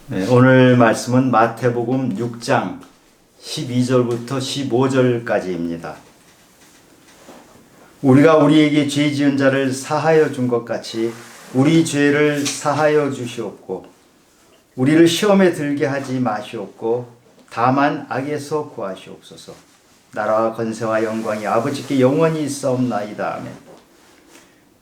네, 오늘 말씀은 마태복음 6장 12절부터 15절까지입니다. 우리가 우리에게 죄 지은 자를 사하여 준 것 같이 우리 죄를 사하여 주시옵고 우리를 시험에 들게 하지 마시옵고 다만 악에서 구하시옵소서. 나라와 권세와 영광이 아버지께 영원히 있사옵나이다. 아멘.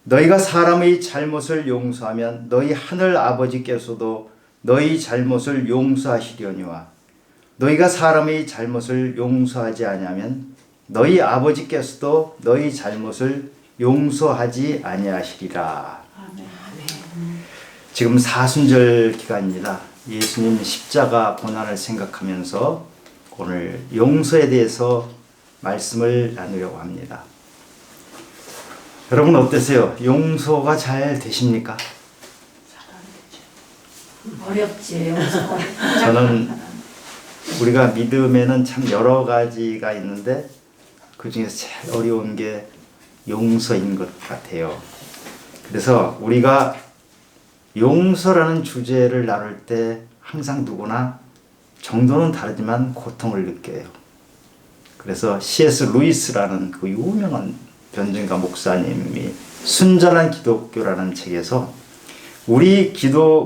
너희가 사람의 잘못을 용서하면 너희 하늘 아버지께서도 너희 잘못을 용서하시려니와 너희가 사람의 잘못을 용서하지 아니하면 너희 아버지께서도 너희 잘못을 용서하지 아니하시리라. 아멘. 지금 사순절 기간입니다. 예수님 십자가 고난을 생각하면서 오늘 용서에 대해서 말씀을 나누려고 합니다. 여러분 어떠세요? 용서가 잘 되십니까? 어렵지. 용서. 저는 우리가 믿음에는 참 여러 가지가 있는데 그 중에서 제일 어려운 게 용서인 것 같아요. 그래서 우리가 용서라는 주제를 나눌 때 항상 누구나 정도는 다르지만 고통을 느껴요. 그래서 C.S. 루이스라는 그 유명한 변증가 목사님이 순전한 기독교라는 책에서 우리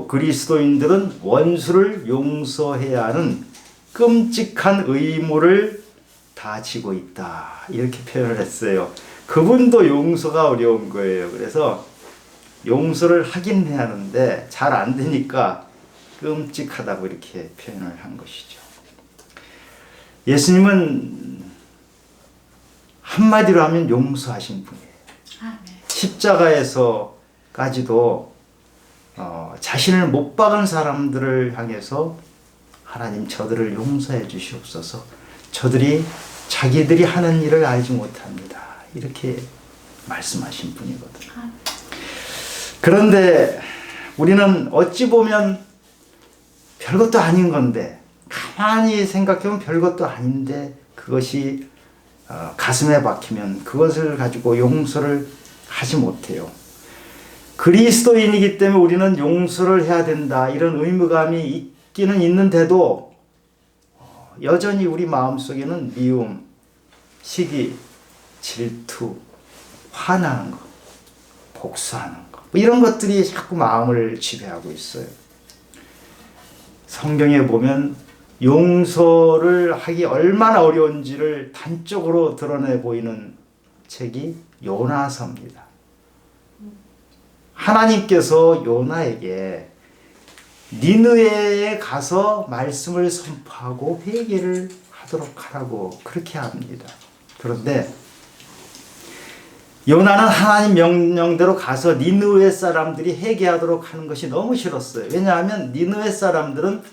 그리스도인들은 원수를 용서해야 하는 끔찍한 의무를 다 지고 있다. 이렇게 표현을 했어요. 그분도 용서가 어려운 거예요. 그래서 용서를 하긴 해야 하는데 잘 안 되니까 끔찍하다고 이렇게 표현을 한 것이죠. 예수님은 한마디로 하면 용서하신 분이에요. 아멘. 십자가에서까지도 자신을 못 박은 사람들을 향해서 하나님 저들을 용서해 주시옵소서. 저들이 자기들이 하는 일을 알지 못합니다. 이렇게 말씀하신 분이거든요. 그런데 우리는 어찌 보면 별것도 아닌 건데 가만히 생각해보면 별것도 아닌데 그것이 가슴에 박히면 그것을 가지고 용서를 하지 못해요. 그리스도인이기 때문에 우리는 용서를 해야 된다 이런 의무감이 있기는 있는데도 여전히 우리 마음속에는 미움, 시기, 질투, 화나는 것, 복수하는 것 이런 것들이 자꾸 마음을 지배하고 있어요. 성경에 보면 용서를 하기 얼마나 어려운지를 단적으로 드러내 보이는 책이 요나서입니다. 하나님께서 요나에게 니느웨에 가서 말씀을 선포하고 회개를 하도록 하라고 그렇게 합니다. 그런데 요나는 하나님 명령대로 가서 니느웨 사람들이 회개하도록 하는 것이 너무 싫었어요. 왜냐하면 니느웨 사람들은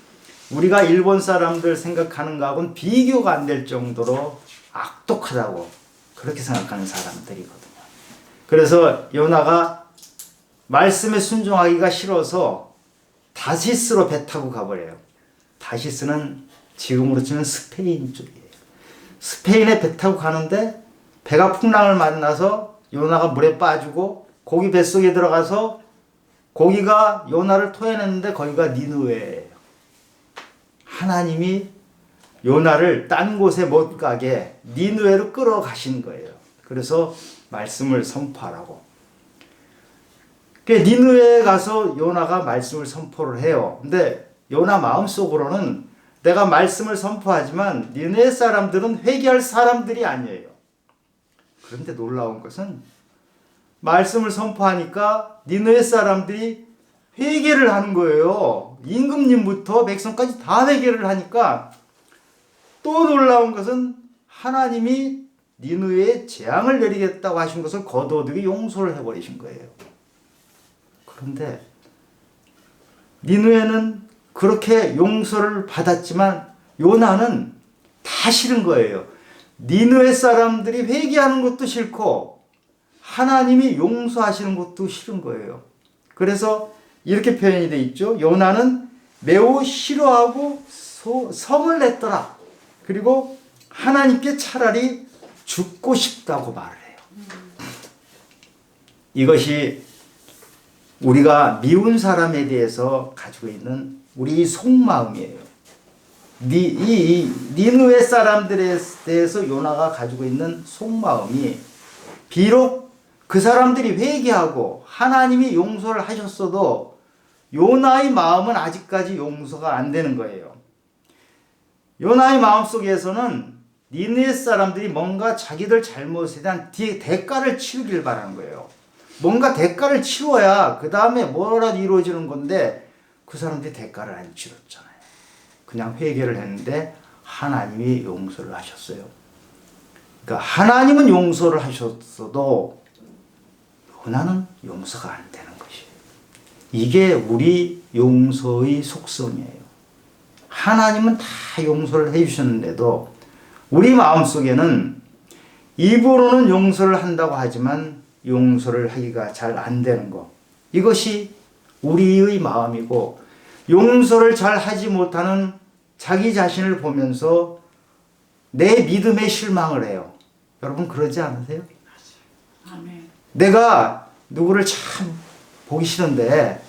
우리가 일본 사람들 생각하는 것하고는 비교가 안 될 정도로 악독하다고 그렇게 생각하는 사람들이거든요. 그래서 요나가 말씀에 순종하기가 싫어서 다시스로 배 타고 가버려요. 다시스는 지금으로 치면 스페인 쪽이에요. 스페인에 배 타고 가는데 배가 풍랑을 만나서 요나가 물에 빠지고 고기 뱃속에 들어가서 고기가 요나를 토해냈는데 거기가 니느웨예요. 하나님이 요나를 딴 곳에 못 가게 니느웨로 끌어가신 거예요. 그래서 말씀을 선포하라고. 니느웨에 가서 요나가 말씀을 선포를 해요. 근데 요나 마음속으로는 내가 말씀을 선포하지만 니느웨 사람들은 회개할 사람들이 아니에요. 그런데 놀라운 것은 말씀을 선포하니까 니느웨 사람들이 회개를 하는 거예요. 임금님부터 백성까지 다 회개를 하니까 또 놀라운 것은 하나님이 니느웨에 재앙을 내리겠다고 하신 것을 거두어두기 용서를 해버리신 거예요. 그런데 니느웨는 그렇게 용서를 받았지만 요나는 다 싫은 거예요. 니느웨 사람들이 회개하는 것도 싫고 하나님이 용서하시는 것도 싫은 거예요. 그래서 이렇게 표현이 되어 있죠. 요나는 매우 싫어하고 성을 냈더라. 그리고 하나님께 차라리 죽고 싶다고 말을 해요. 이것이 우리가 미운 사람에 대해서 가지고 있는 우리 속마음이에요. 이 니느웨 사람들에 대해서 요나가 가지고 있는 속마음이 비록 그 사람들이 회개하고 하나님이 용서를 하셨어도 요나의 마음은 아직까지 용서가 안 되는 거예요. 요나의 마음속에서는 니느웨 사람들이 뭔가 자기들 잘못에 대한 대가를 치르길 바라는 거예요. 뭔가 대가를 치러야 그 다음에 뭐라도 이루어지는 건데 그 사람들이 대가를 안 치렀잖아요. 그냥 회개를 했는데 하나님이 용서를 하셨어요. 그러니까 하나님은 용서를 하셨어도 요나는 용서가 안 되는 것이에요. 이게 우리 용서의 속성이에요. 하나님은 다 용서를 해주셨는데도 우리 마음속에는 입으로는 용서를 한다고 하지만 용서를 하기가 잘 안 되는 것. 이것이 우리의 마음이고 용서를 잘 하지 못하는 자기 자신을 보면서 내 믿음에 실망을 해요. 여러분 그러지 않으세요? 아멘. 내가 누구를 참 보기 싫은데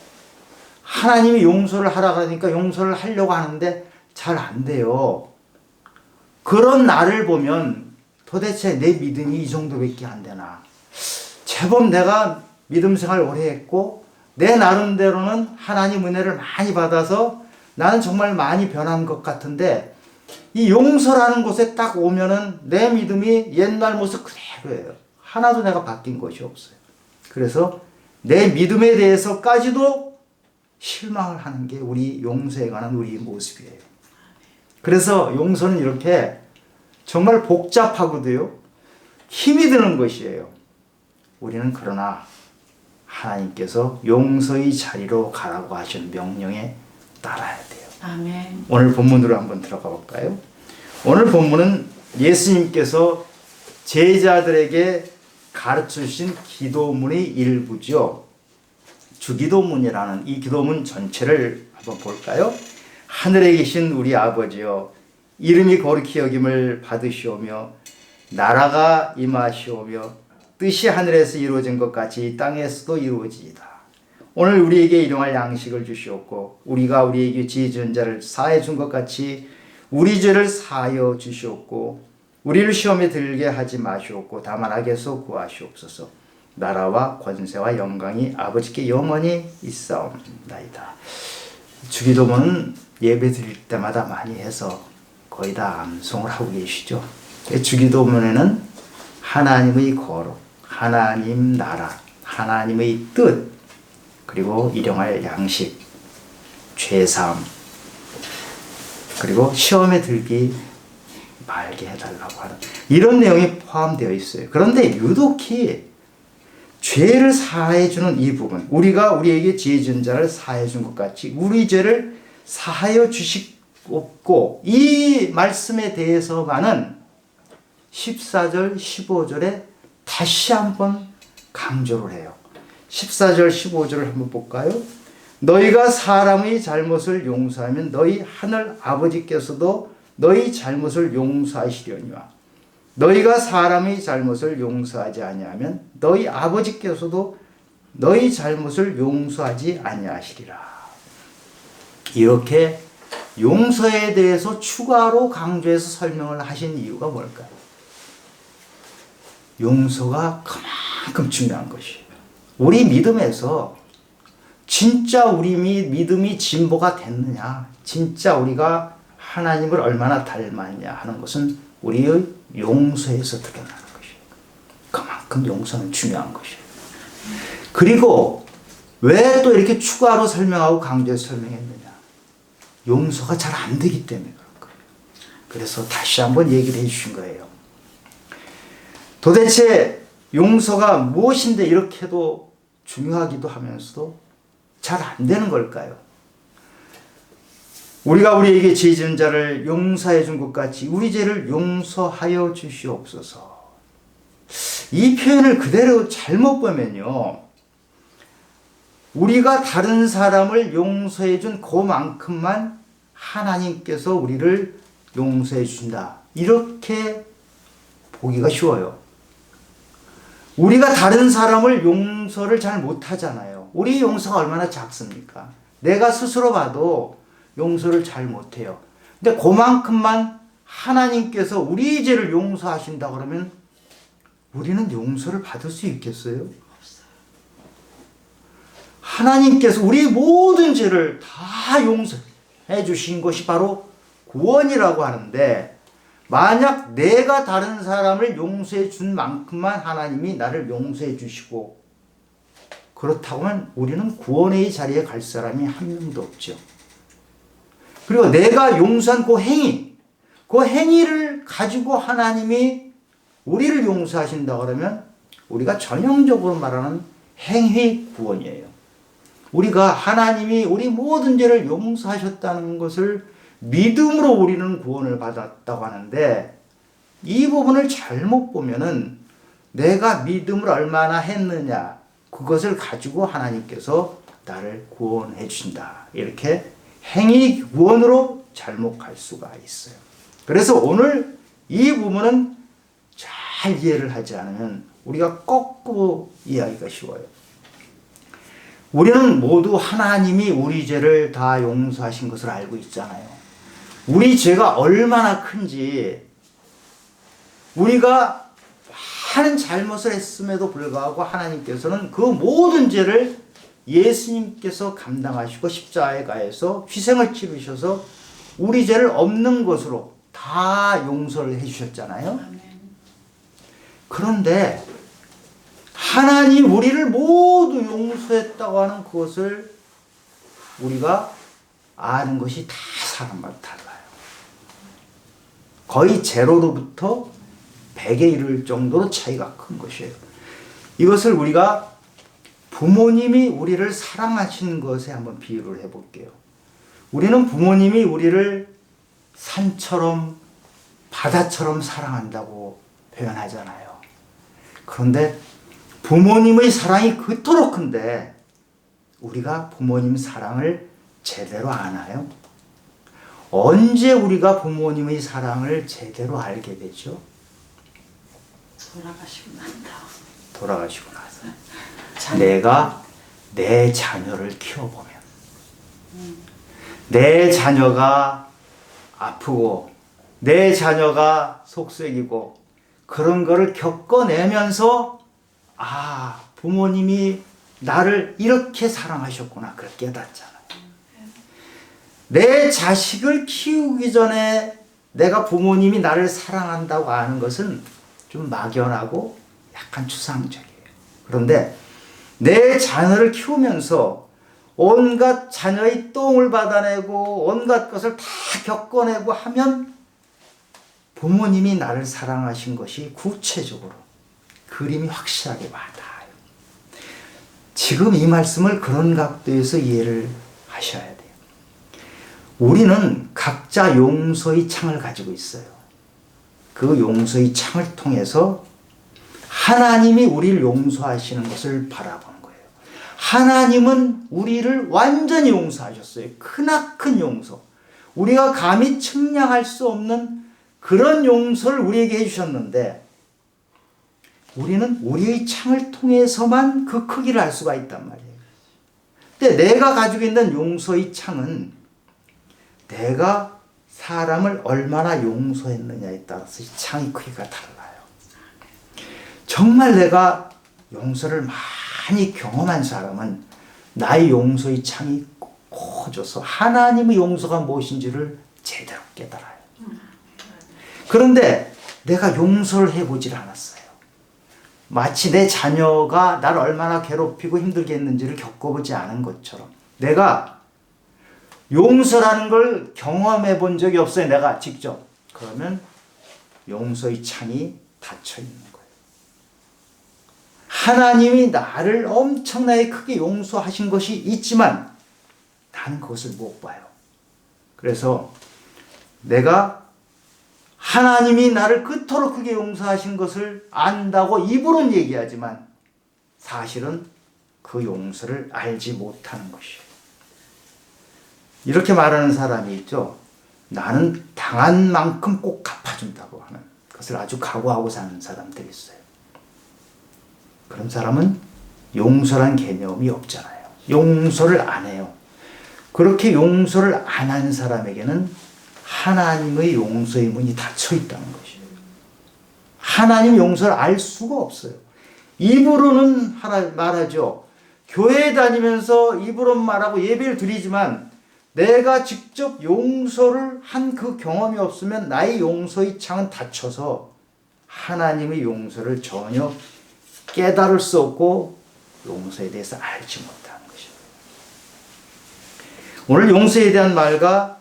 하나님이 용서를 하라고 하니까 용서를 하려고 하는데 잘 안 돼요. 그런 나를 보면 도대체 내 믿음이 이 정도밖에 안 되나. 제법 내가 믿음 생활 오래 했고 내 나름대로는 하나님 은혜를 많이 받아서 나는 정말 많이 변한 것 같은데 이 용서라는 곳에 딱 오면은 내 믿음이 옛날 모습 그대로예요. 하나도 내가 바뀐 것이 없어요. 그래서 내 믿음에 대해서까지도 실망을 하는 게 우리 용서에 관한 우리 모습이에요. 그래서 용서는 이렇게 정말 복잡하고도요, 힘이 드는 것이에요. 우리는 그러나 하나님께서 용서의 자리로 가라고 하신 명령에 따라야 돼요. 아멘. 오늘 본문으로 한번 들어가 볼까요? 오늘 본문은 예수님께서 제자들에게 가르쳐 주신 기도문의 일부죠. 주기도문이라는 이 기도문 전체를 한번 볼까요? 하늘에 계신 우리 아버지여, 이름이 거룩히 여김을 받으시오며 나라가 임하시오며 뜻이 하늘에서 이루어진 것 같이 이 땅에서도 이루어지이다. 오늘 우리에게 일용할 양식을 주시옵고 우리가 우리에게 죄 지은 자를 사해 준 것 같이 우리 죄를 사하여 주시옵고 우리를 시험에 들게 하지 마시옵고 다만 악에서 구하시옵소서. 나라와 권세와 영광이 아버지께 영원히 있사옵나이다. 주기도문은 예배 드릴 때마다 많이 해서 거의 다 암송을 하고 계시죠. 주기도문에는 하나님의 거룩, 하나님 나라, 하나님의 뜻, 그리고 일용할 양식, 죄사함, 그리고 시험에 들기 말게 해달라고 하는 이런 내용이 포함되어 있어요. 그런데 유독히 죄를 사해주는 이 부분, 우리가 우리에게 죄 지은 자를 사해준 것 같이 우리 죄를 사하여 주시옵고, 이 말씀에 대해서만은 14절 15절에 다시 한번 강조를 해요. 14절 15절을 한번 볼까요? 너희가 사람의 잘못을 용서하면 너희 하늘 아버지께서도 너희 잘못을 용서하시려니와 너희가 사람의 잘못을 용서하지 아니하면 너희 아버지께서도 너희 잘못을 용서하지 아니하시리라. 이렇게 용서에 대해서 추가로 강조해서 설명을 하신 이유가 뭘까요? 용서가 그만큼 중요한 것이에요. 우리 믿음에서 진짜 우리 믿음이 진보가 됐느냐, 진짜 우리가 하나님을 얼마나 닮았냐 하는 것은 우리의 용서에서 드러나는 것이에요. 그만큼 용서는 중요한 것이에요. 그리고 왜 또 이렇게 추가로 설명하고 강조해서 설명했느냐? 용서가 잘 안 되기 때문에 그런 거예요. 그래서 다시 한번 얘기를 해주신 거예요. 도대체 용서가 무엇인데 이렇게도 중요하기도 하면서도 잘 안 되는 걸까요? 우리가 우리에게 죄 지은 자를 용서해 준 것 같이 우리 죄를 용서하여 주시옵소서. 이 표현을 그대로 잘못 보면요, 우리가 다른 사람을 용서해 준 그만큼만 하나님께서 우리를 용서해 주신다, 이렇게 보기가 쉬워요. 우리가 다른 사람을 용서를 잘 못하잖아요. 우리 용서가 얼마나 작습니까? 내가 스스로 봐도 용서를 잘 못해요. 근데 그만큼만 하나님께서 우리 죄를 용서하신다 그러면 우리는 용서를 받을 수 있겠어요? 하나님께서 우리 모든 죄를 다 용서해 주신 것이 바로 구원이라고 하는데, 만약 내가 다른 사람을 용서해 준 만큼만 하나님이 나를 용서해 주시고 그렇다고 하면 우리는 구원의 자리에 갈 사람이 한 명도 없죠. 그리고 내가 용서한 그 행위를 가지고 하나님이 우리를 용서하신다 그러면 우리가 전형적으로 말하는 행위 구원이에요. 우리가 하나님이 우리 모든 죄를 용서하셨다는 것을 믿음으로 우리는 구원을 받았다고 하는데, 이 부분을 잘못 보면은 내가 믿음을 얼마나 했느냐, 그것을 가지고 하나님께서 나를 구원해 주신다, 이렇게 행위 구원으로 잘못 갈 수가 있어요. 그래서 오늘 이 부분은 잘 이해를 하지 않으면 우리가 거꾸로 이해하기가 쉬워요. 우리는 모두 하나님이 우리 죄를 다 용서하신 것을 알고 있잖아요. 우리 죄가 얼마나 큰지, 우리가 많은 잘못을 했음에도 불구하고 하나님께서는 그 모든 죄를 예수님께서 감당하시고 십자가에 가서 희생을 치르셔서 우리 죄를 없는 것으로 다 용서를 해주셨잖아요. 그런데 하나님 우리를 모두 용서했다고 하는 그것을 우리가 아는 것이 다 사람마다 달라요. 거의 제로로부터 100에 이를 정도로 차이가 큰 것이에요. 이것을 우리가 부모님이 우리를 사랑하신 것에 한번 비유를 해볼게요. 우리는 부모님이 우리를 산처럼 바다처럼 사랑한다고 표현하잖아요. 그런데 부모님의 사랑이 그토록 큰데 우리가 부모님 사랑을 제대로 아나요? 언제 우리가 부모님의 사랑을 제대로 알게 되죠? 돌아가시고 나서. 내가 내 자녀를 키워보면, 내 자녀가 아프고 내 자녀가 속썩이고 그런 거를 겪어내면서, 아, 부모님이 나를 이렇게 사랑하셨구나, 그걸 깨닫잖아요. 내 자식을 키우기 전에 내가 부모님이 나를 사랑한다고 아는 것은 좀 막연하고 약간 추상적이에요. 그런데 내 자녀를 키우면서 온갖 자녀의 똥을 받아내고 온갖 것을 다 겪어내고 하면 부모님이 나를 사랑하신 것이 구체적으로 그림이 확실하게 와닿아요. 지금 이 말씀을 그런 각도에서 이해를 하셔야 돼요. 우리는 각자 용서의 창을 가지고 있어요. 그 용서의 창을 통해서 하나님이 우리를 용서하시는 것을 바라보는 거예요. 하나님은 우리를 완전히 용서하셨어요. 크나큰 용서. 우리가 감히 측량할 수 없는 그런 용서를 우리에게 해주셨는데, 우리는 우리의 창을 통해서만 그 크기를 알 수가 있단 말이에요. 근데 내가 가지고 있는 용서의 창은 내가 사람을 얼마나 용서했느냐에 따라서 이 창의 크기가 달라요. 정말 내가 용서를 많이 경험한 사람은 나의 용서의 창이 커져서 하나님의 용서가 무엇인지를 제대로 깨달아요. 그런데 내가 용서를 해보질 않았어요. 마치 내 자녀가 나를 얼마나 괴롭히고 힘들게 했는지를 겪어보지 않은 것처럼 내가 용서라는 걸 경험해 본 적이 없어요. 내가 직접. 그러면 용서의 창이 닫혀 있는 거예요. 하나님이 나를 엄청나게 크게 용서하신 것이 있지만 나는 그것을 못 봐요. 그래서 내가 하나님이 나를 그토록 크게 용서하신 것을 안다고 입으로는 얘기하지만 사실은 그 용서를 알지 못하는 것이에요. 이렇게 말하는 사람이 있죠. 나는 당한 만큼 꼭 갚아준다고 하는 것을 아주 각오하고 사는 사람들이 있어요. 그런 사람은 용서란 개념이 없잖아요. 용서를 안 해요. 그렇게 용서를 안 한 사람에게는 하나님의 용서의 문이 닫혀 있다는 것이에요. 하나님 용서를 알 수가 없어요. 입으로는 말하죠. 교회 다니면서 입으로 말하고 예배를 드리지만 내가 직접 용서를 한 그 경험이 없으면 나의 용서의 창은 닫혀서 하나님의 용서를 전혀 깨달을 수 없고 용서에 대해서 알지 못하는 것입니다. 오늘 용서에 대한 말과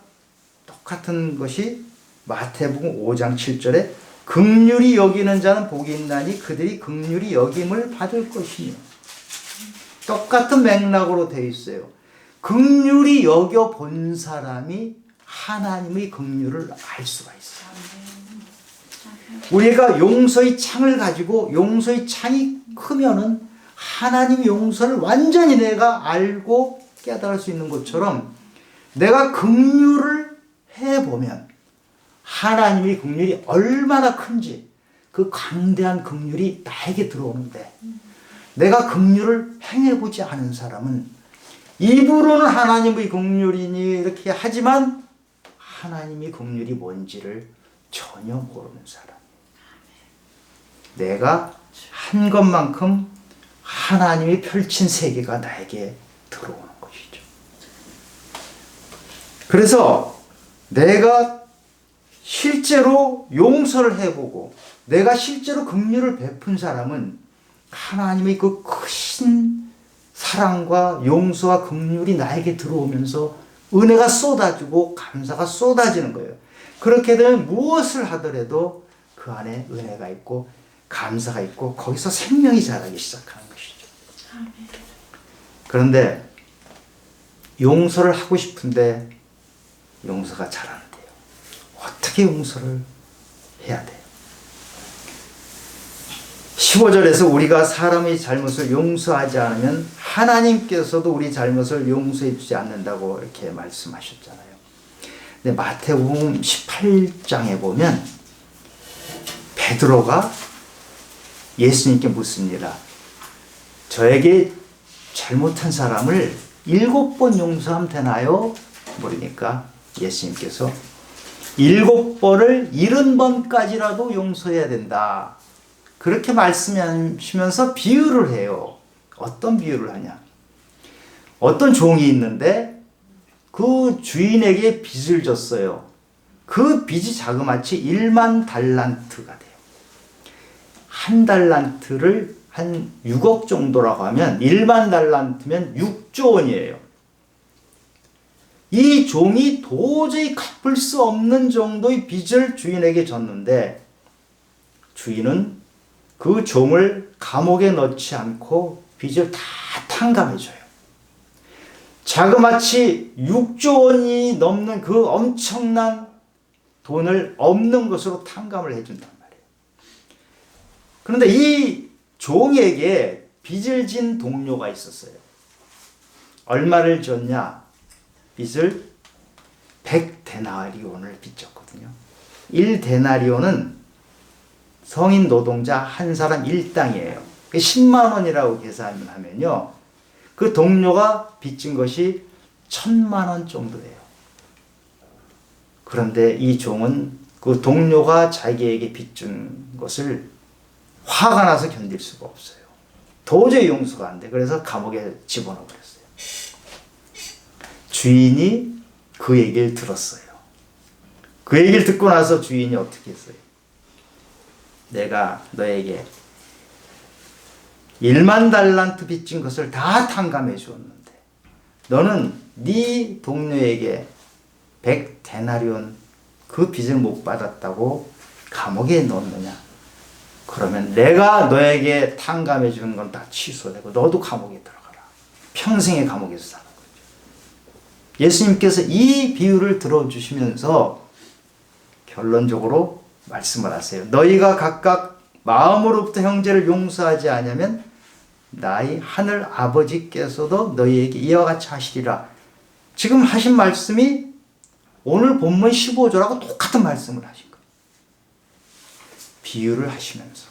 똑같은 것이 마태복음 5장 7절에 긍휼히 여기는 자는 복이 있나니 그들이 긍휼히 여김을 받을 것이며, 똑같은 맥락으로 되어 있어요. 긍휼히 여겨 본 사람이 하나님의 긍휼을 알 수가 있어요. 우리가 용서의 창을 가지고 용서의 창이 크면은 하나님의 용서를 완전히 내가 알고 깨달을 수 있는 것처럼 내가 긍휼을 해보면 하나님의 긍휼이 얼마나 큰지, 그 강대한 긍휼이 나에게 들어오는데, 내가 긍휼을 행해보지 않은 사람은 입으로는 하나님의 긍휼이니 이렇게 하지만 하나님의 긍휼이 뭔지를 전혀 모르는 사람. 내가 한 것만큼 하나님이 펼친 세계가 나에게 들어오는 것이죠. 그래서 내가 실제로 용서를 해보고 내가 실제로 긍휼을 베푼 사람은 하나님의 그 크신 사랑과 용서와 긍휼이 나에게 들어오면서 은혜가 쏟아지고 감사가 쏟아지는 거예요. 그렇게 되면 무엇을 하더라도 그 안에 은혜가 있고 감사가 있고 거기서 생명이 자라기 시작하는 것이죠. 그런데 용서를 하고 싶은데 용서가 잘 안 돼요. 어떻게 용서를 해야 돼요? 15절에서 우리가 사람의 잘못을 용서하지 않으면 하나님께서도 우리 잘못을 용서해 주지 않는다고 이렇게 말씀하셨잖아요. 근데 마태복음 18장에 보면 베드로가 예수님께 묻습니다. 저에게 잘못한 사람을 7번 용서하면 되나요? 물으니까 예수님께서 7번을 70번까지라도 용서해야 된다. 그렇게 말씀하시면서 비유를 해요. 어떤 비유를 하냐? 어떤 종이 있는데 그 주인에게 빚을 졌어요. 그 빚이 자그마치 1만 달란트가 돼요. 한 달란트를 한 6억 정도라고 하면 1만 달란트면 6조 원이에요. 이 종이 도저히 갚을 수 없는 정도의 빚을 주인에게 졌는데 주인은 그 종을 감옥에 넣지 않고 빚을 다 탕감해줘요. 자그마치 6조 원이 넘는 그 엄청난 돈을 없는 것으로 탕감을 해준단 말이에요. 그런데 이 종에게 빚을 진 동료가 있었어요. 얼마를 졌냐? 빚을 100데나리온을 빚졌거든요. 1데나리온은 성인 노동자 한 사람 일당이에요. 10만 원이라고 계산하면요. 그 동료가 빚진 것이 1000만 원 정도예요. 그런데 이 종은 그 동료가 자기에게 빚준 것을 화가 나서 견딜 수가 없어요. 도저히 용서가 안 돼. 그래서 감옥에 집어넣어 버렸어요. 주인이 그 얘기를 들었어요. 그 얘기를 듣고 나서 주인이 어떻게 했어요? 내가 너에게 1만 달란트 빚진 것을 다 탕감해 주었는데 너는 네 동료에게 100데나리온 그 빚을 못 받았다고 감옥에 넣느냐? 그러면 내가 너에게 탕감해 주는 건 다 취소되고 너도 감옥에 들어가라. 평생의 감옥에서 사는 거죠. 예수님께서 이 비유를 들어주시면서 결론적으로 말씀을 하세요. 너희가 각각 마음으로부터 형제를 용서하지 않으면 나의 하늘 아버지께서도 너희에게 이와 같이 하시리라. 지금 하신 말씀이 오늘 본문 15절하고 똑같은 말씀을 하신 거예요. 비유를 하시면서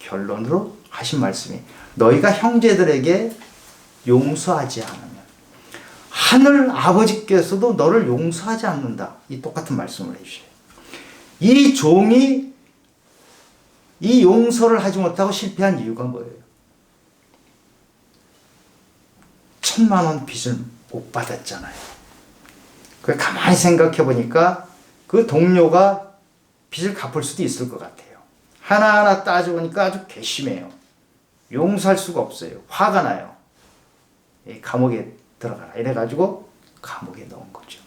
결론으로 하신 말씀이 너희가 형제들에게 용서하지 않으면 하늘 아버지께서도 너를 용서하지 않는다. 이 똑같은 말씀을 해주셔요. 이 종이 이 용서를 하지 못하고 실패한 이유가 뭐예요? 1,000,000원 빚을 못 받았잖아요. 그 가만히 생각해 보니까 그 동료가 빚을 갚을 수도 있을 것 같아요. 하나하나 따져보니까 아주 괘씸해요. 용서할 수가 없어요. 화가 나요. 감옥에 들어가라 이래가지고 감옥에 넣은 거죠.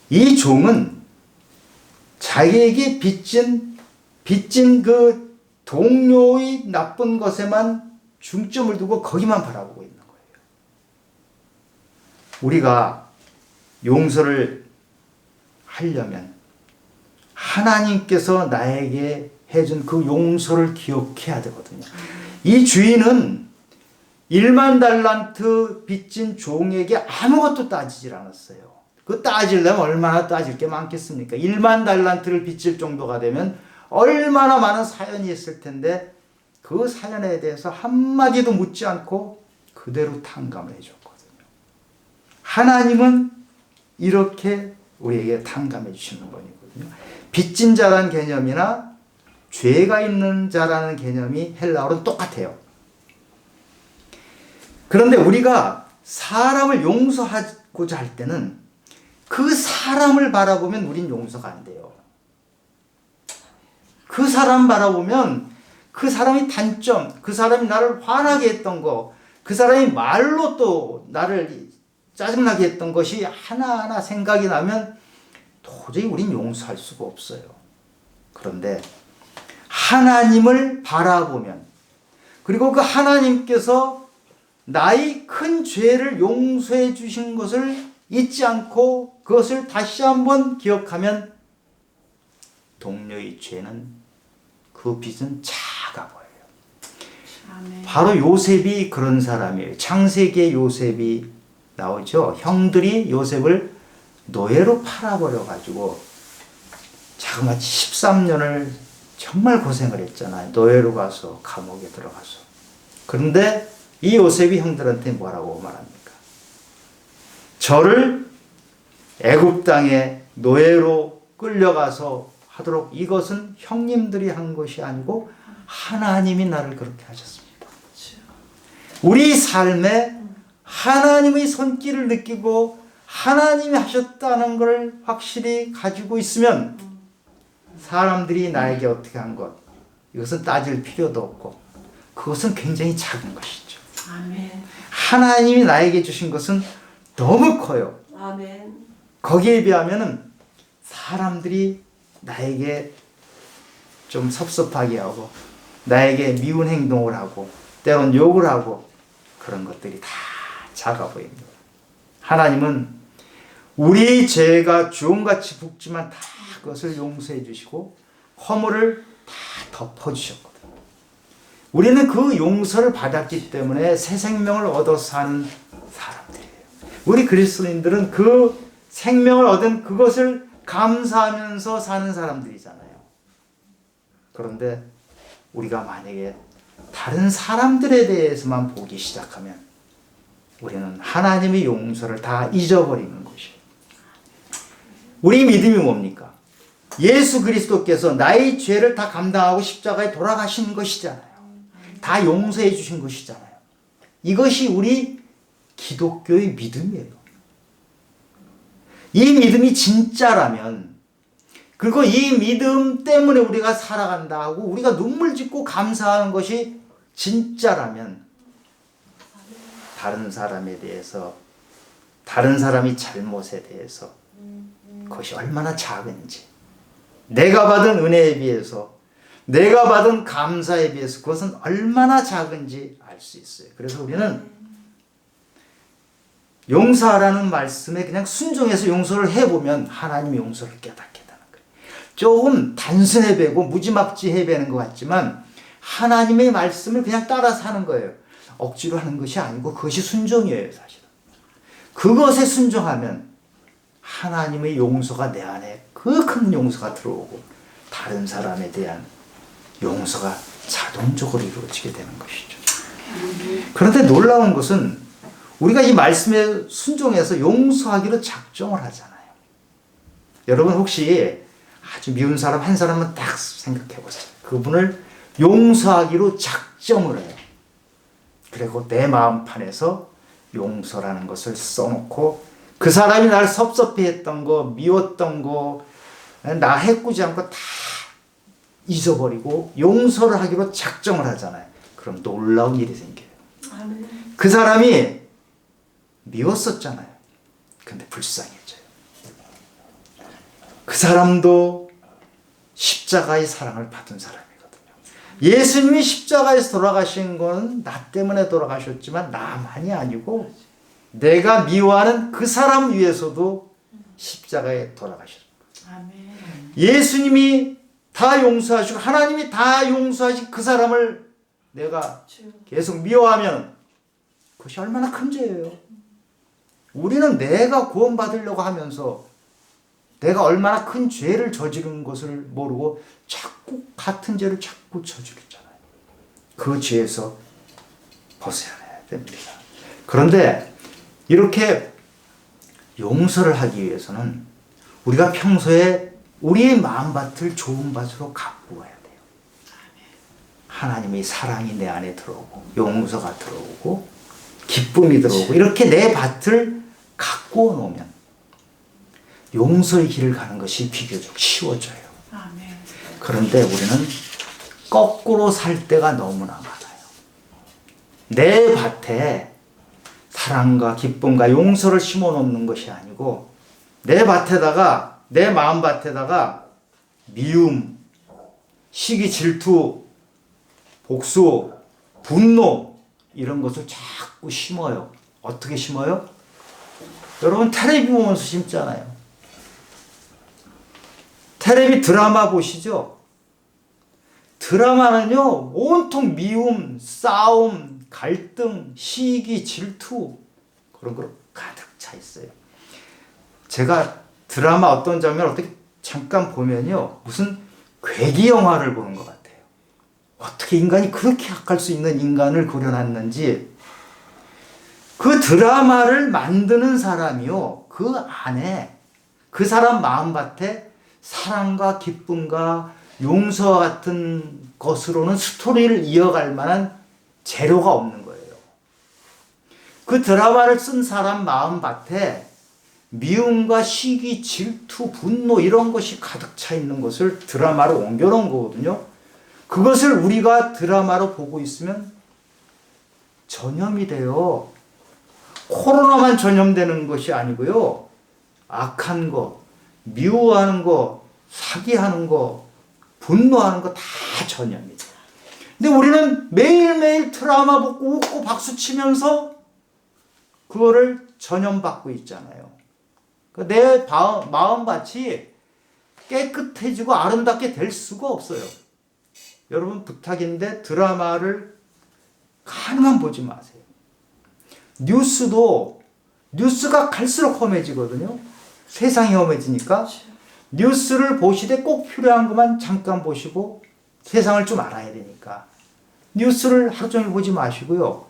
이 종은 자기에게 빚진 그 동료의 나쁜 것에만 중점을 두고 거기만 바라보고 있는 거예요. 우리가 용서를 하려면 하나님께서 나에게 해준 그 용서를 기억해야 되거든요. 이 주인은 10,000,000달란트 빚진 종에게 아무것도 따지질 않았어요. 그 따지려면 얼마나 따질 게 많겠습니까? 10,000,000달란트를 빚질 정도가 되면 얼마나 많은 사연이 있을 텐데 그 사연에 대해서 한마디도 묻지 않고 그대로 탕감을 해줬거든요. 하나님은 이렇게 우리에게 탕감해 주시는 분이거든요. 빚진 자라는 개념이나 죄가 있는 자라는 개념이 헬라어로는 똑같아요. 그런데 우리가 사람을 용서하고자 할 때는 그 사람을 바라보면 우린 용서가 안 돼요. 그 사람 바라보면 그 사람의 단점, 그 사람이 나를 화나게 했던 거, 그 사람이 말로 또 나를 짜증나게 했던 것이 하나하나 생각이 나면 도저히 우린 용서할 수가 없어요. 그런데 하나님을 바라보면, 그리고 그 하나님께서 나의 큰 죄를 용서해 주신 것을 잊지 않고 그것을 다시 한번 기억하면 동료의 죄는 그 빚은 작아 보여요. 아멘. 바로 요셉이 그런 사람이에요. 창세기에 요셉이 나오죠. 형들이 요셉을 노예로 팔아버려 가지고 자그마치 13년을 정말 고생을 했잖아요. 노예로 가서 감옥에 들어가서. 그런데 이 요셉이 형들한테 뭐라고 말합니까? 저를 애굽 땅에 노예로 끌려가서 하도록 이것은 형님들이 한 것이 아니고 하나님이 나를 그렇게 하셨습니다. 우리 삶에 하나님의 손길을 느끼고 하나님이 하셨다는 걸 확실히 가지고 있으면 사람들이 나에게 어떻게 한 것, 이것은 따질 필요도 없고 그것은 굉장히 작은 것이죠. 아멘. 하나님이 나에게 주신 것은 너무 커요. 아멘. 거기에 비하면은 사람들이 나에게 좀 섭섭하게 하고 나에게 미운 행동을 하고 때론 욕을 하고 그런 것들이 다 작아 보입니다. 하나님은 우리 죄가 주홍같이 붓지만 다 그것을 용서해 주시고 허물을 다 덮어 주셨거든요. 우리는 그 용서를 받았기 때문에 새 생명을 얻어서 사는 사람들이에요. 우리 그리스도인들은 그 생명을 얻은 그것을 감사하면서 사는 사람들이잖아요. 그런데 우리가 만약에 다른 사람들에 대해서만 보기 시작하면 우리는 하나님의 용서를 다 잊어버리는 것이에요. 우리 믿음이 뭡니까? 예수 그리스도께서 나의 죄를 다 감당하고 십자가에 돌아가신 것이잖아요. 다 용서해 주신 것이잖아요. 이것이 우리 기독교의 믿음이에요. 이 믿음이 진짜라면, 그리고 이 믿음 때문에 우리가 살아간다 하고 우리가 눈물 짓고 감사하는 것이 진짜라면 다른 사람에 대해서, 다른 사람의 잘못에 대해서 그것이 얼마나 작은지, 내가 받은 은혜에 비해서, 내가 받은 감사에 비해서 그것은 얼마나 작은지 알 수 있어요. 그래서 우리는 용서하라는 말씀에 그냥 순종해서 용서를 해보면 하나님의 용서를 깨닫게 되는 거예요. 조금 단순해 보이고 무지막지해 보이는 것 같지만 하나님의 말씀을 그냥 따라서 하는 거예요. 억지로 하는 것이 아니고 그것이 순종이에요, 사실은. 그것에 순종하면 하나님의 용서가 내 안에 그 큰 용서가 들어오고 다른 사람에 대한 용서가 자동적으로 이루어지게 되는 것이죠. 그런데 놀라운 것은 우리가 이 말씀에 순종해서 용서하기로 작정을 하잖아요. 여러분 혹시 아주 미운 사람 한 사람만 딱 생각해 보세요. 그분을 용서하기로 작정을 해요. 그리고 내 마음판에서 용서라는 것을 써놓고 그 사람이 나를 섭섭해했던 거, 미웠던 거, 나 해꾸지 않고 다 잊어버리고 용서를 하기로 작정을 하잖아요. 그럼 놀라운 일이 생겨요. 아멘. 그 사람이 미웠었잖아요. 근데 불쌍해져요. 그 사람도 십자가의 사랑을 받은 사람이거든요. 예수님이 십자가에서 돌아가신 건 나 때문에 돌아가셨지만 나만이 아니고 내가 미워하는 그 사람 위해서도 십자가에 돌아가셨어요. 아멘. 예수님이 다 용서하시고 하나님이 다 용서하신 그 사람을 내가 계속 미워하면 그것이 얼마나 큰 죄예요. 우리는 내가 구원받으려고 하면서 내가 얼마나 큰 죄를 저지른 것을 모르고 자꾸 같은 죄를 자꾸 저지르잖아요. 그 죄에서 벗어야 됩니다. 그런데 이렇게 용서를 하기 위해서는 우리가 평소에 우리의 마음밭을 좋은 밭으로 가꾸어야 돼요. 하나님의 사랑이 내 안에 들어오고 용서가 들어오고 기쁨이 들어오고 이렇게 내 밭을 가꾸어 놓으면 용서의 길을 가는 것이 비교적 쉬워져요. 아멘. 그런데 우리는 거꾸로 살 때가 너무나 많아요. 내 밭에 사랑과 기쁨과 용서를 심어 놓는 것이 아니고 내 밭에다가 내 마음 밭에다가 미움, 시기, 질투, 복수, 분노 이런 것을 자꾸 심어요. 어떻게 심어요? 여러분 텔레비 보면서 심잖아요. 텔레비 드라마 보시죠? 드라마는요 온통 미움, 싸움, 갈등, 시기, 질투 그런 거 가득 차 있어요. 제가 드라마 어떤 장면을 어떻게 잠깐 보면요 무슨 괴기 영화를 보는 것 같아요. 어떻게 인간이 그렇게 악할 수 있는 인간을 그려놨는지 그 드라마를 만드는 사람이요 그 안에 그 사람 마음밭에 사랑과 기쁨과 용서와 같은 것으로는 스토리를 이어갈 만한 재료가 없는 거예요. 그 드라마를 쓴 사람 마음밭에 미움과 시기, 질투, 분노 이런 것이 가득 차 있는 것을 드라마로 옮겨놓은 거거든요. 그것을 우리가 드라마로 보고 있으면 전염이 돼요. 코로나만 전염되는 것이 아니고요. 악한 거, 미워하는 거, 사기하는 거, 분노하는 거 다 전염이 돼요. 근데 우리는 매일매일 드라마 보고 웃고 박수 치면서 그거를 전염받고 있잖아요. 내 마음밭이 깨끗해지고 아름답게 될 수가 없어요. 여러분 부탁인데 드라마를 가능한 보지 마세요. 뉴스가 갈수록 험해지거든요. 세상이 험해지니까 뉴스를 보시되 꼭 필요한 것만 잠깐 보시고 세상을 좀 알아야 되니까 뉴스를 하루 종일 보지 마시고요.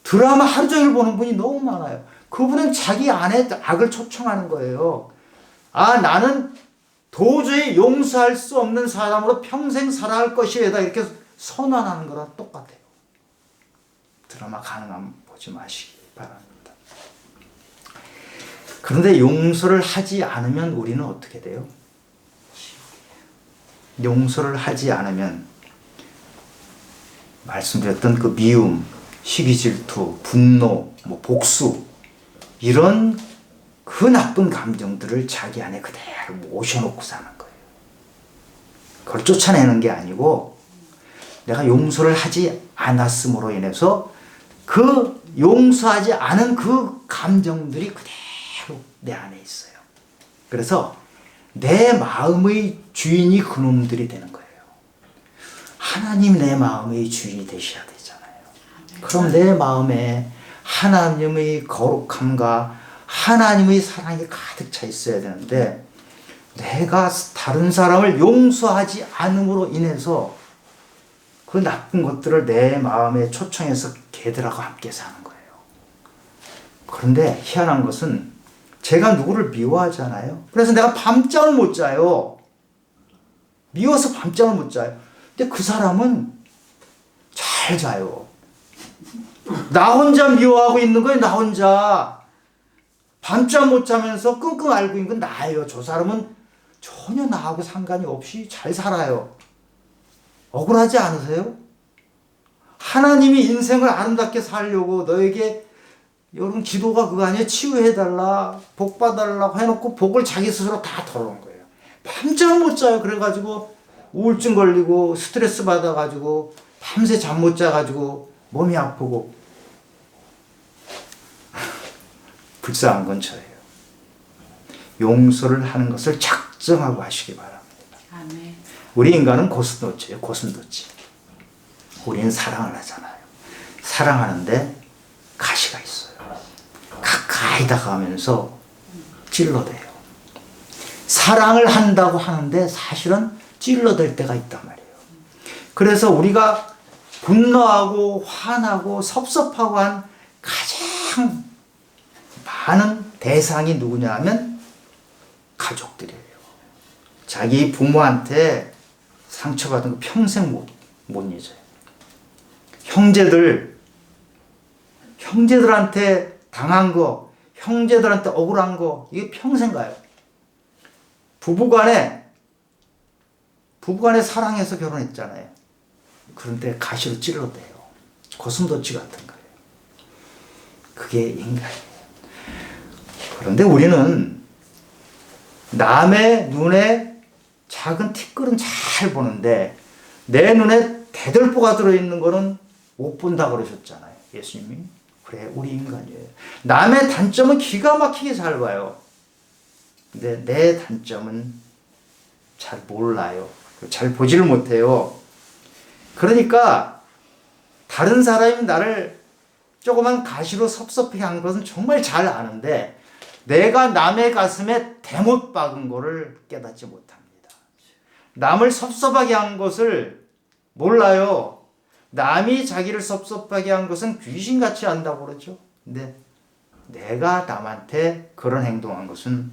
드라마 하루 종일 보는 분이 너무 많아요. 그분은 자기 안에 악을 초청하는 거예요. 아, 나는 도저히 용서할 수 없는 사람으로 평생 살아갈 것이다. 이렇게 선언하는 거랑 똑같아요. 드라마 가능하면 보지 마시기 바랍니다. 그런데 용서를 하지 않으면 우리는 어떻게 돼요? 용서를 하지 않으면 말씀드렸던 그 미움, 시기 질투, 분노, 복수 이런 그 나쁜 감정들을 자기 안에 그대로 모셔놓고 사는 거예요. 그걸 쫓아내는 게 아니고 내가 용서를 하지 않았음으로 인해서 그 용서하지 않은 그 감정들이 그대로 내 안에 있어요. 그래서 내 마음의 주인이 그놈들이 되는 거예요. 하나님 내 마음의 주인이 되셔야 되잖아요. 그럼 내 마음에 하나님의 거룩함과 하나님의 사랑이 가득 차 있어야 되는데 내가 다른 사람을 용서하지 않음으로 인해서 그 나쁜 것들을 내 마음에 초청해서 걔들하고 함께 사는 거예요. 그런데 희한한 것은 제가 누구를 미워하잖아요. 그래서 내가 밤잠을 못 자요. 미워서 밤잠을 못 자요. 근데 그 사람은 잘 자요. 나 혼자 미워하고 있는 거예요. 나 혼자. 밤잠 못 자면서 끙끙 앓고 있는 건 나예요. 저 사람은 전혀 나하고 상관이 없이 잘 살아요. 억울하지 않으세요? 하나님이 인생을 아름답게 살려고 너에게 여러분 기도가 그거 아니에요? 치유해달라, 복 받아달라고 해놓고 복을 자기 스스로 다 덜어놓은 거예요. 밤잠 못 자요. 그래가지고 우울증 걸리고 스트레스 받아가지고 밤새 잠 못 자가지고 몸이 아프고 불쌍한 건 저예요. 용서를 하는 것을 작정하고 하시기 바랍니다. 아멘. 우리 인간은 고슴도치예요. 고슴도치. 우리는 사랑을 하잖아요. 사랑하는데 가시가 있어요. 가까이 다가가면서 찔러대요. 사랑을 한다고 하는데 사실은 찔러댈 때가 있단 말이에요. 그래서 우리가 분노하고 화나고 섭섭하고 한 가장 많은 대상이 누구냐 하면 가족들이에요. 자기 부모한테 상처받은 거 평생 못 잊어요. 형제들한테 당한 거, 형제들한테 억울한 거, 이게 평생 가요. 부부간에 사랑해서 결혼했잖아요. 그런데 가시로 찔러대요. 고슴도치 같은 거예요. 그게 인간이에요. 그런데 우리는 남의 눈에 작은 티끌은 잘 보는데 내 눈에 대들보가 들어있는 거는 못 본다 그러셨잖아요. 예수님이. 그래, 우리 인간이에요. 남의 단점은 기가 막히게 잘 봐요. 근데 내 단점은 잘 몰라요. 잘 보지를 못해요. 그러니까 다른 사람이 나를 조그만 가시로 섭섭하게 한 것은 정말 잘 아는데 내가 남의 가슴에 대못 박은 거를 깨닫지 못합니다. 남을 섭섭하게 한 것을 몰라요. 남이 자기를 섭섭하게 한 것은 귀신같이 한다고 그러죠. 근데 내가 남한테 그런 행동한 것은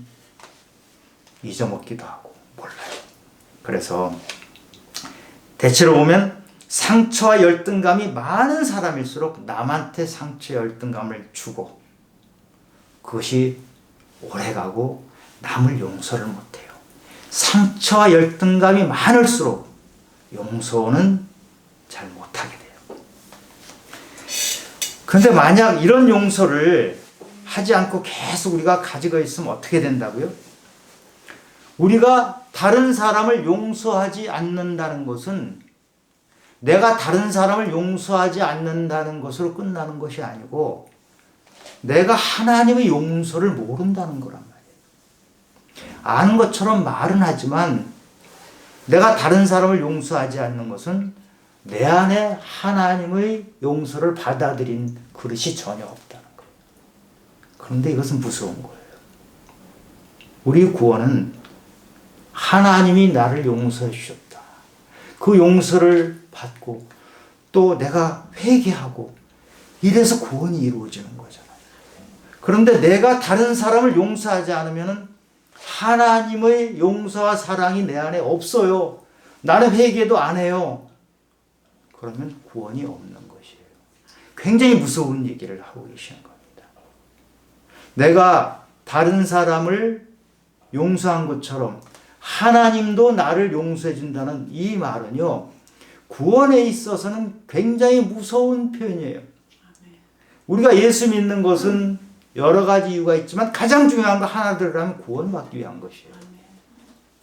잊어먹기도 하고 몰라요. 그래서 대체로 보면 상처와 열등감이 많은 사람일수록 남한테 상처와 열등감을 주고 그것이 오래가고 남을 용서를 못해요. 상처와 열등감이 많을수록 용서는 잘 못하게 돼요. 그런데 만약 이런 용서를 하지 않고 계속 우리가 가지고 있으면 어떻게 된다고요? 우리가 다른 사람을 용서하지 않는다는 것은 내가 다른 사람을 용서하지 않는다는 것으로 끝나는 것이 아니고 내가 하나님의 용서를 모른다는 거란 말이에요. 아는 것처럼 말은 하지만 내가 다른 사람을 용서하지 않는 것은 내 안에 하나님의 용서를 받아들인 그릇이 전혀 없다는 거예요. 그런데 이것은 무서운 거예요. 우리 구원은 하나님이 나를 용서해 주셨다. 그 용서를 받고 또 내가 회개하고 이래서 구원이 이루어지는 거잖아요. 그런데 내가 다른 사람을 용서하지 않으면 하나님의 용서와 사랑이 내 안에 없어요. 나는 회개도 안 해요. 그러면 구원이 없는 것이에요. 굉장히 무서운 얘기를 하고 계시는 겁니다. 내가 다른 사람을 용서한 것처럼 하나님도 나를 용서해 준다는 이 말은요, 구원에 있어서는 굉장히 무서운 표현이에요. 우리가 예수 믿는 것은 여러 가지 이유가 있지만 가장 중요한 거 하나 들으라면 구원받기 위한 것이에요.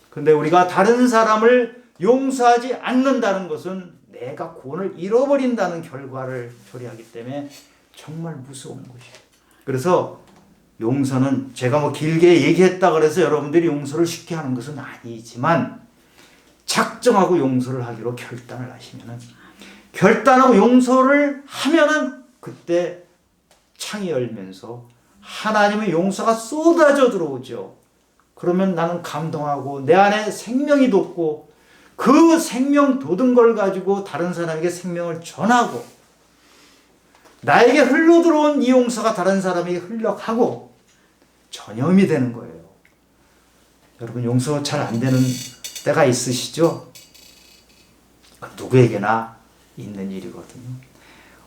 그런데 우리가 다른 사람을 용서하지 않는다는 것은 내가 구원을 잃어버린다는 결과를 초래하기 때문에 정말 무서운 것이에요. 그래서 용서는 제가 뭐 길게 얘기했다 그래서 여러분들이 용서를 쉽게 하는 것은 아니지만 작정하고 용서를 하기로 결단을 하시면은 결단하고 용서를 하면은 그때 창이 열면서 하나님의 용서가 쏟아져 들어오죠. 그러면 나는 감동하고 내 안에 생명이 돋고 그 생명 돋은 걸 가지고 다른 사람에게 생명을 전하고 나에게 흘러들어온 이 용서가 다른 사람에게 흘러가고 전염이 되는 거예요. 여러분 용서 잘 안 되는 때가 있으시죠? 누구에게나 있는 일이거든요.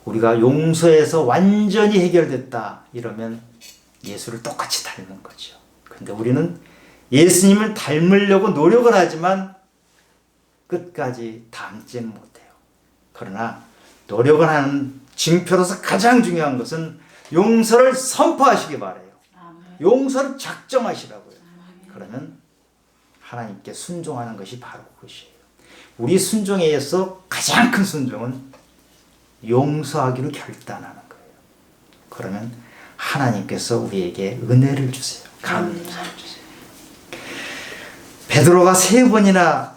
우리가 용서해서 완전히 해결됐다 이러면 예수를 똑같이 닮는 거죠. 근데 우리는 예수님을 닮으려고 노력을 하지만 끝까지 닮지는 못해요. 그러나 노력을 하는 징표로서 가장 중요한 것은 용서를 선포하시기 바라요. 용서를 작정하시라고요. 그러면 하나님께 순종하는 것이 바로 그것이에요. 우리 순종에 의해서 가장 큰 순종은 용서하기로 결단하는 거예요. 그러면 하나님께서 우리에게 은혜를 주세요. 감사를 주세요. 베드로가 3번이나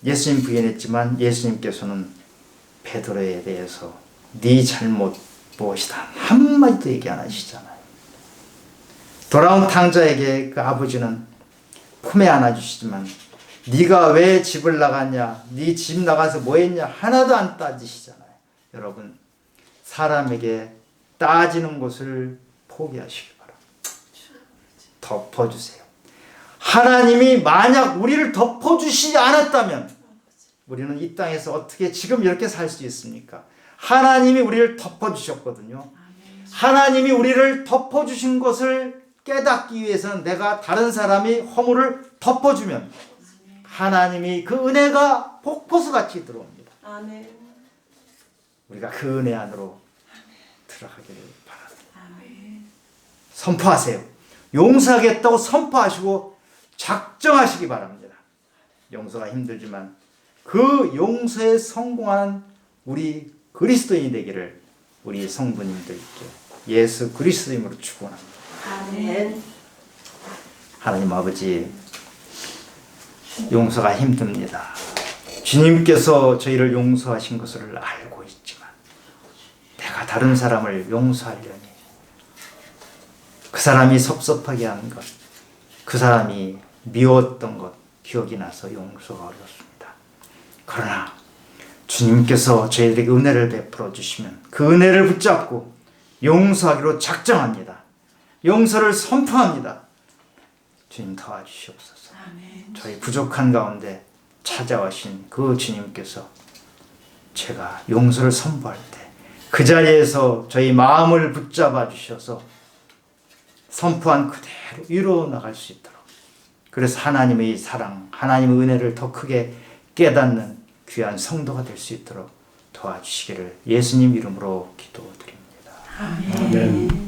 예수님 부인했지만 예수님께서는 베드로에 대해서 네 잘못 무엇이다 한마디도 얘기 안 하시잖아요. 돌아온 탕자에게 그 아버지는 품에 안아주시지만 네가 왜 집을 나갔냐, 네 집 나가서 뭐 했냐 하나도 안 따지시잖아요. 여러분 사람에게 따지는 것을 포기하시기 바랍니다. 덮어주세요. 하나님이 만약 우리를 덮어주시지 않았다면 우리는 이 땅에서 어떻게 지금 이렇게 살 수 있습니까? 하나님이 우리를 덮어주셨거든요. 하나님이 우리를 덮어주신 것을 깨닫기 위해서는 내가 다른 사람이 허물을 덮어주면 하나님이 그 은혜가 폭포수같이 들어옵니다. 아멘. 우리가 그 은혜 안으로 들어가기를 바랍니다. 선포하세요. 용서하겠다고 선포하시고 작정하시기 바랍니다. 용서가 힘들지만 그 용서에 성공하는 우리 그리스도인이 되기를 우리 성도님들께 예수 그리스도 이름으로 축원합니다. 아멘. 하나님 아버지, 용서가 힘듭니다. 주님께서 저희를 용서하신 것을 알고 있지만 내가 다른 사람을 용서하려니 그 사람이 섭섭하게 한 것, 그 사람이 미웠던 것 기억이 나서 용서가 어렵습니다. 그러나 주님께서 저희들에게 은혜를 베풀어 주시면 그 은혜를 붙잡고 용서하기로 작정합니다. 용서를 선포합니다. 주님 도와주시옵소서. 저희 부족한 가운데 찾아오신 그 주님께서 제가 용서를 선포할 때 그 자리에서 저희 마음을 붙잡아 주셔서 선포한 그대로 이루어 나갈 수 있도록, 그래서 하나님의 사랑, 하나님의 은혜를 더 크게 깨닫는 귀한 성도가 될 수 있도록 도와주시기를 예수님 이름으로 기도드립니다. 아멘.